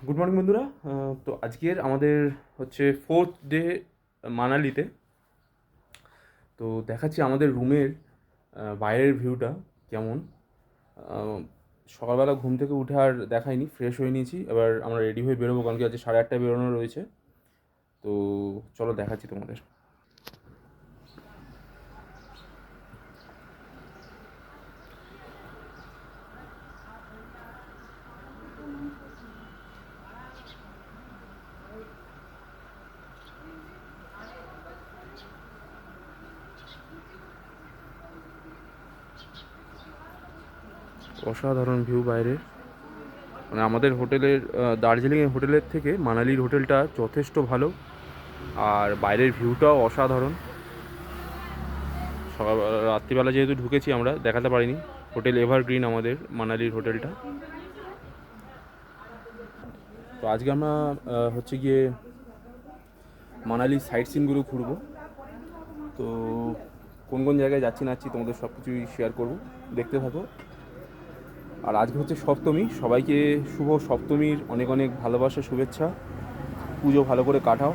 Good morning বন্ধুরা। তো আজকের আমাদের হচ্ছে 4th ডে মানালিতে। তো দেখাচ্ছি আমাদের রুমের বাইরের ভিউটা কেমন। আহ, সকালবেলা ঘুম থেকে উঠে আর দেখাইনি, ফ্রেশ হয়ে নিয়েছি, এবার আমরা রেডি হয়ে বেরোবো কারণ কি আজকে 8:30টায় বেরোনো রয়েছে। তো চলো দেখাচ্ছি তোমাদের। অসাধারণ ভিউ বাইরের, মানে আমাদের হোটেলের দার্জিলিংয়ের হোটেলের থেকে মানালির হোটেলটা যথেষ্ট ভালো, আর বাইরের ভিউটাও অসাধারণ। রাত্রিবেলা যেহেতু ঢুকেছি আমরা দেখাতে পারিনি, হোটেল এভারগ্রিন আমাদের মানালির হোটেলটা। তো আজকে আমরা হচ্ছে গিয়ে মানালির সাইট সিনগুলো ঘুরবো। তো কোন কোন জায়গায় যাচ্ছি না যাচ্ছি তোমাদের সব কিছুই শেয়ার করবো, দেখতে থাকো। আর আজকে হচ্ছে সপ্তমী, সবাইকে শুভ সপ্তমীর অনেক অনেক ভালোবাসা, শুভেচ্ছা। পুজো ভালো করে কাটাও।